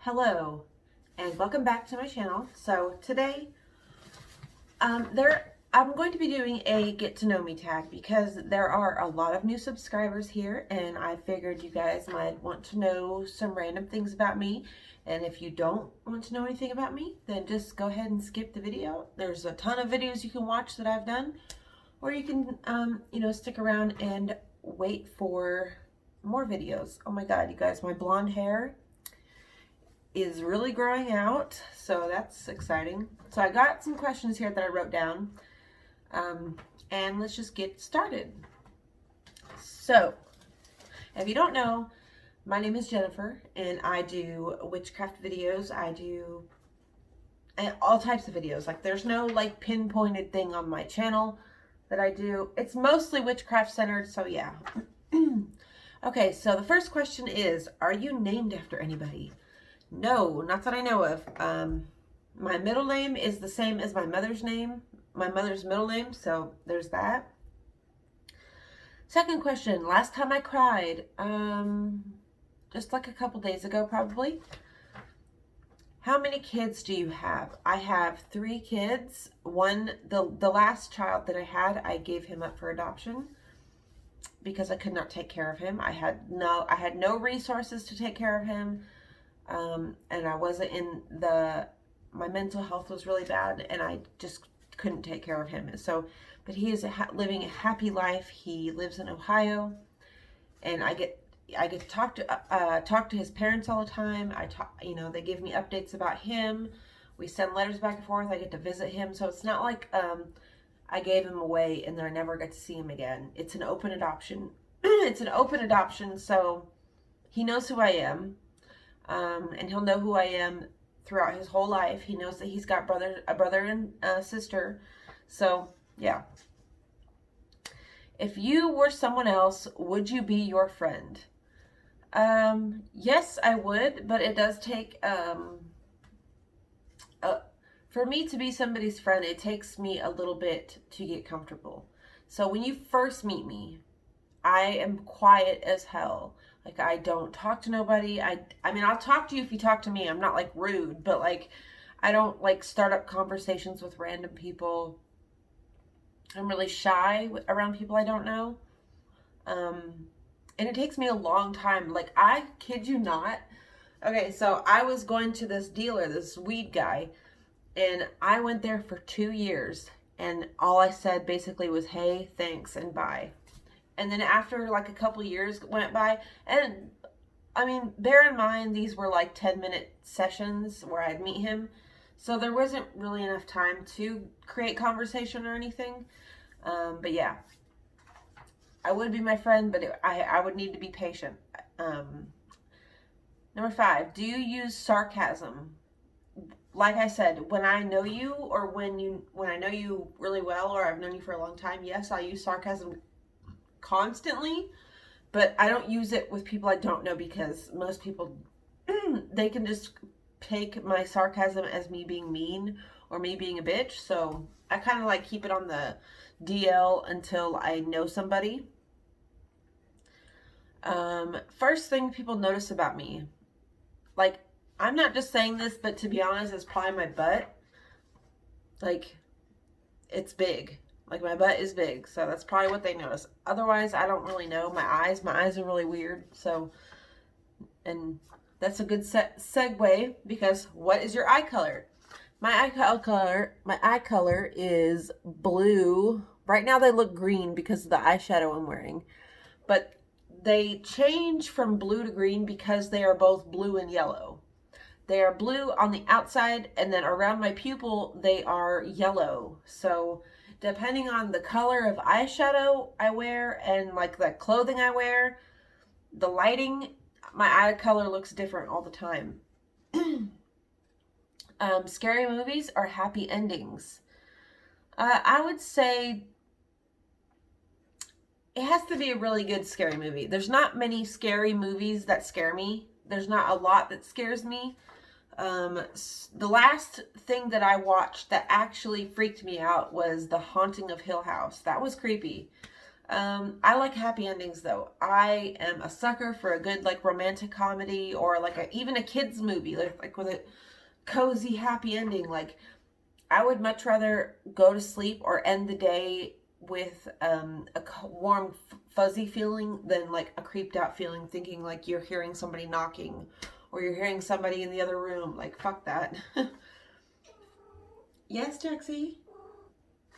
Hello and welcome back to my channel. So today I'm going to be doing a get to know me tag because there are a lot of new subscribers here and I figured you guys might want to know some random things about me, and if you don't want to know anything about me then just go ahead and skip the video. There's a ton of videos you can watch that I've done, or you can stick around and wait for more videos. Oh my god, you guys, my blonde hair is really growing out, so that's exciting. So I got some questions here that I wrote down, and let's just get started. So if you don't know, my name is Jennifer and I do witchcraft videos. I do all types of videos. Like, there's no like pinpointed thing on my channel that I do. It's mostly witchcraft centered, so yeah. Okay, so the first question is, are you named after anybody? No, not that I know of. My middle name is the same as my mother's name, my mother's middle name, so there's that. Second question, last time I cried, just like a couple days ago probably. How many kids do you have? I have 3 kids. The last child that I had, I gave him up for adoption because I could not take care of him. I had no resources to take care of him. And I wasn't my mental health was really bad and I just couldn't take care of him. So, but he is living a happy life. He lives in Ohio and I get to talk to his parents all the time. They give me updates about him. We send letters back and forth. I get to visit him. So it's not like, I gave him away and then I never got to see him again. It's an open adoption. It's an open adoption. So he knows who I am. And he'll know who I am throughout his whole life. He knows that he's got a brother and a sister. So, yeah. If you were someone else, would you be your friend? Yes, I would, but it does take, for me to be somebody's friend, it takes me a little bit to get comfortable. So when you first meet me, I am quiet as hell. Like, I don't talk to nobody. I mean, I'll talk to you if you talk to me. I'm not like rude, but like, I don't like start up conversations with random people. I'm really shy around people I don't know. And it takes me a long time. Like, I kid you not. Okay, so I was going to this dealer, this weed guy, and I went there for 2 years. And all I said basically was, hey, thanks, and bye. And then after like a couple years went by, and I mean, bear in mind, these were like 10-minute sessions where I'd meet him. So there wasn't really enough time to create conversation or anything. But yeah, I would be my friend, but I would need to be patient. Number 5, do you use sarcasm? Like I said, when I know you, or when I know you really well, or I've known you for a long time, yes, I use sarcasm constantly, but I don't use it with people I don't know because most people, they can just take my sarcasm as me being mean or me being a bitch. So I kind of like keep it on the DL until I know somebody. First thing people notice about me, like, I'm not just saying this, but to be honest, it's probably my butt. Like, it's big. Like, my butt is big, so that's probably what they notice. Otherwise, I don't really know. My eyes are really weird. So, and that's a good segue, because what is your eye color? My eye color is blue. Right now they look green because of the eyeshadow I'm wearing, but they change from blue to green because they are both blue and yellow. They are blue on the outside, and then around my pupil they are yellow. So depending on the color of eyeshadow I wear and like the clothing I wear, the lighting, my eye color looks different all the time. Scary movies or happy endings? I would say it has to be a really good scary movie. There's not many scary movies that scare me. There's not a lot that scares me. The last thing that I watched that actually freaked me out was The Haunting of Hill House. That was creepy. I like happy endings though. I am a sucker for a good like romantic comedy or like even a kids movie like with a cozy happy ending. Like I would much rather go to sleep or end the day with warm fuzzy feeling than like a creeped out feeling, thinking like you're hearing somebody knocking or you're hearing somebody in the other room. Like fuck that. Yes, Jaxie.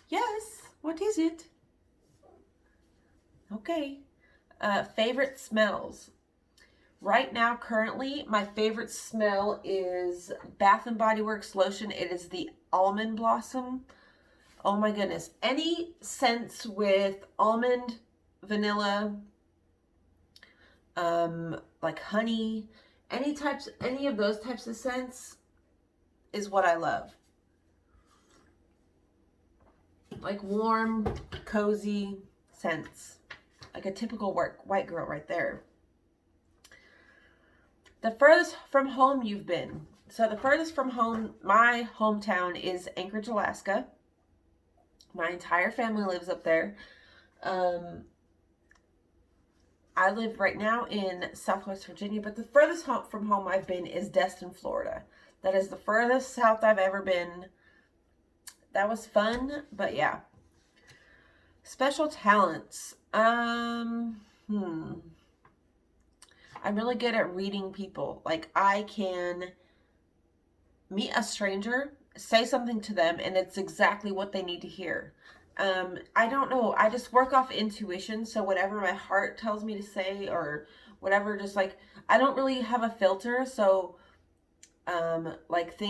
Yes. What is it? Okay. Favorite smells. Right now, currently, my favorite smell is Bath and Body Works lotion. It is the almond blossom. Oh my goodness. Any scents with almond, vanilla, like honey, any of those types of scents is what I love. Like warm, cozy scents. Like a typical white girl right there. The furthest from home you've been. So the furthest from home, my hometown is Anchorage, Alaska. My entire family lives up there. I live right now in Southwest Virginia, but the furthest from home I've been is Destin, Florida. That is the furthest south I've ever been. That was fun, but yeah. Special talents. I'm really good at reading people. Like I can meet a stranger, say something to them, and it's exactly what they need to hear. I don't know. I just work off intuition. So whatever my heart tells me to say or whatever, just like, I don't really have a filter. So, like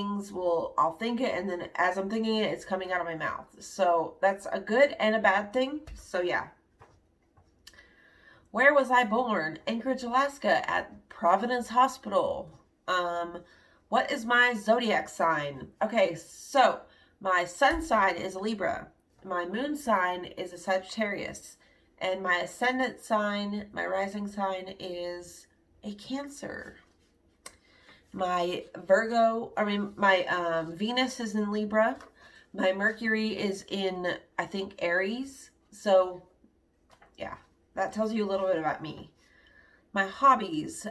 I'll think it. And then as I'm thinking it, it's coming out of my mouth. So that's a good and a bad thing. So yeah. Where was I born? Anchorage, Alaska at Providence Hospital. What is my zodiac sign? Okay, so my sun sign is a Libra. My moon sign is a Sagittarius. And my ascendant sign, my rising sign is a Cancer. My Venus is in Libra. My Mercury is in, I think, Aries. So, yeah, that tells you a little bit about me. My hobbies,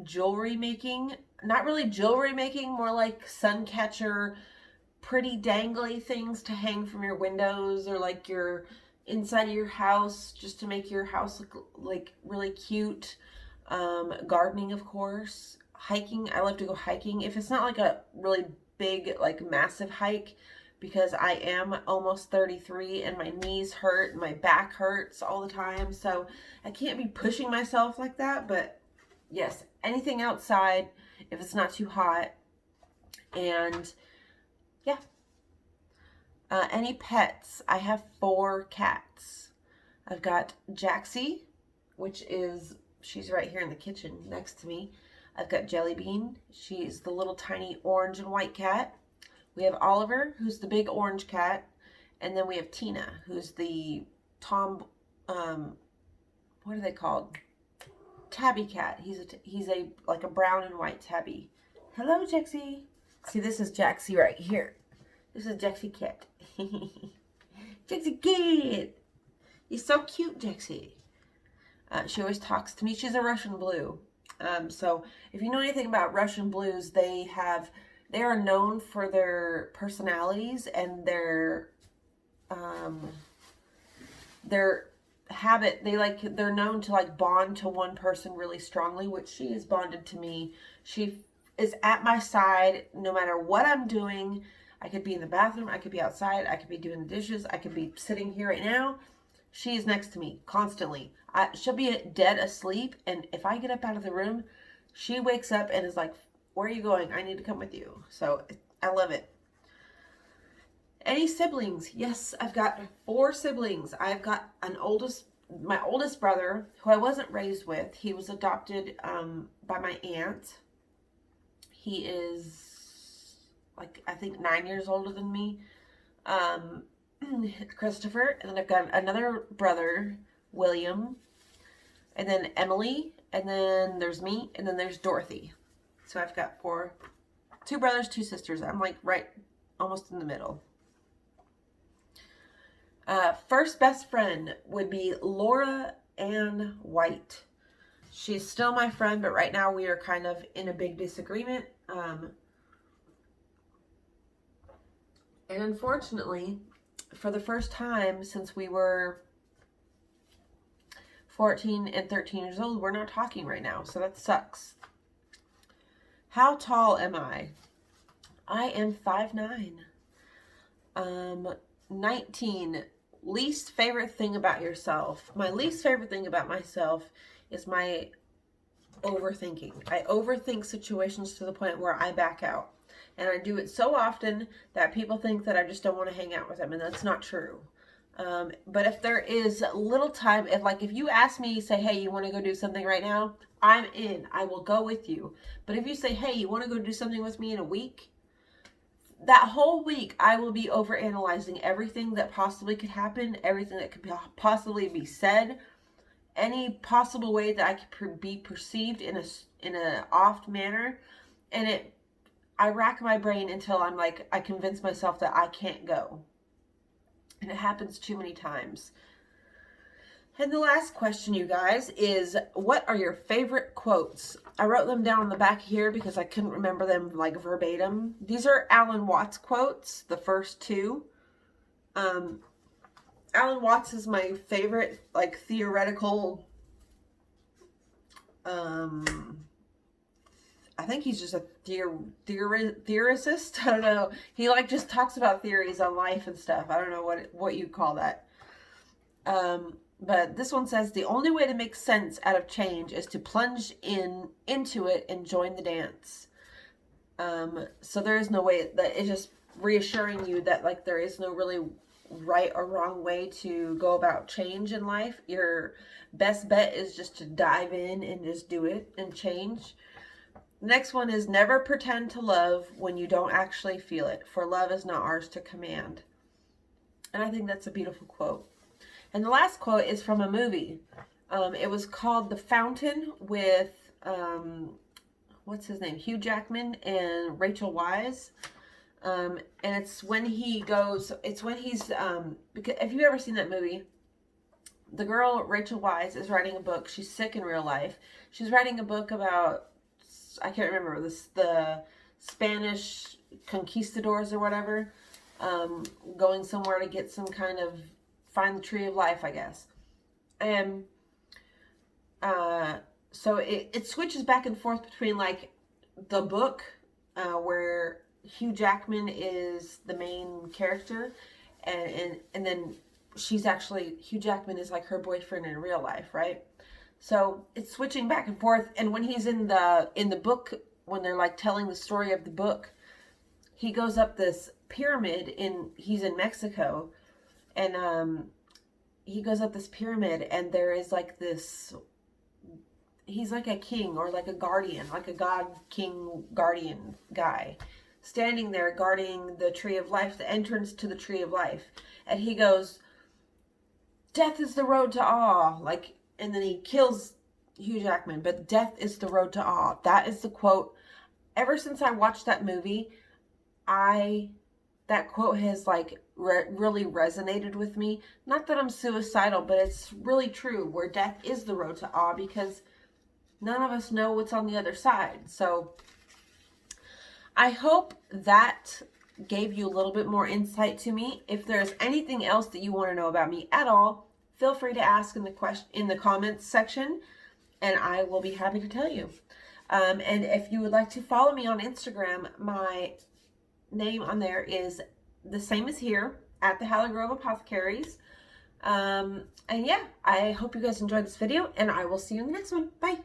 jewelry making. Not really jewelry making, more like sun catcher, pretty dangly things to hang from your windows or like your inside of your house just to make your house look like really cute. Gardening, of course. Hiking. I love to go hiking. If it's not like a really big, like massive hike, because I am almost 33 and my knees hurt and my back hurts all the time. So I can't be pushing myself like that. But yes, anything outside if it's not too hot. And yeah. Any pets? I have 4 cats. I've got Jaxie, she's right here in the kitchen next to me. I've got Jelly Bean. She's the little tiny orange and white cat. We have Oliver, who's the big orange cat. And then we have Tina, who's the what are they called? Tabby cat. He's a like a brown and white tabby. Hello, Jaxie. See, this is Jaxie right here. This is Jaxie Cat. Jaxie Cat. You're so cute, Jaxie. She always talks to me. She's a Russian blue. So if you know anything about Russian blues, they are known for their personalities and their habit. They're known to like bond to one person really strongly, which she is bonded to me. She is at my side no matter what I'm doing. I could be in the bathroom, I could be outside, I could be doing the dishes, I could be sitting here right now. She is next to me constantly. She'll be dead asleep, and if I get up out of the room, she wakes up and is like, "Where are you going? I need to come with you." So I love it. Any siblings? Yes, I've got 4 siblings. I've got my oldest brother, who I wasn't raised with. He was adopted by my aunt. He is like, I think 9 years older than me. Christopher. And then I've got another brother, William. And then Emily. And then there's me. And then there's Dorothy. So I've got 2 brothers, 2 sisters. I'm like right almost in the middle. First best friend would be Laura Ann White. She's still my friend, but right now we are kind of in a big disagreement. And unfortunately, for the first time since we were 14 and 13 years old, we're not talking right now, so that sucks. How tall am I? I am 5'9". 19. Least favorite thing about yourself. My least favorite thing about myself is my overthinking. I overthink situations to the point where I back out. And I do it so often that people think that I just don't want to hang out with them, and that's not true. But if there is little time, if you ask me, say, hey, you want to go do something right now? I'm in. I will go with you. But if you say, hey, you want to go do something with me in a week? That whole week, I will be overanalyzing everything that possibly could happen, everything that could possibly be said, any possible way that I could be perceived in a off manner, and I rack my brain until I'm like, I convince myself that I can't go. And it happens too many times. And the last question, you guys, is what are your favorite quotes? I wrote them down on the back here because I couldn't remember them like verbatim. These are Alan Watts quotes, the first two. Alan Watts is my favorite, like, theoretical, I think he's just a theorist. I don't know. He just talks about theories on life and stuff. I don't know what you call that. But this one says, the only way to make sense out of change is to plunge into it and join the dance. So there is no way, that it's just reassuring you that there is no really right or wrong way to go about change in life. Your best bet is just to dive in and just do it and change. The next one is never pretend to love when you don't actually feel it, for love is not ours to command. And I think that's a beautiful quote. And the last quote is from a movie. It was called The Fountain with, what's his name? Hugh Jackman and Rachel Weisz. And it's when he's, because have you ever seen that movie? The girl, Rachel Weisz, is writing a book. She's sick in real life. She's writing a book about, I can't remember, the Spanish conquistadors or whatever, going somewhere to get some kind of, find the tree of life, I guess. And so it switches back and forth between the book where Hugh Jackman is the main character, and then Hugh Jackman is like her boyfriend in real life, right? So it's switching back and forth. And when he's in the book, when they're telling the story of the book, he goes up this pyramid he's in Mexico, and he goes up this pyramid, and there is he's like a king or like a guardian, like a god king guardian guy, standing there guarding the tree of life, the entrance to the tree of life. And he goes, death is the road to awe, and then he kills Hugh Jackman, but death is the road to awe. That is the quote. Ever since I watched that movie, that quote has really resonated with me. Not that I'm suicidal, but it's really true, where death is the road to awe, because none of us know what's on the other side. So I hope that gave you a little bit more insight to me. If there's anything else that you want to know about me at all, feel free to ask in the comments section, and I will be happy to tell you. And if you would like to follow me on Instagram, my name on there is the same as here, at the Halley Grove Apothecaries. And yeah, I hope you guys enjoyed this video, and I will see you in the next one. Bye!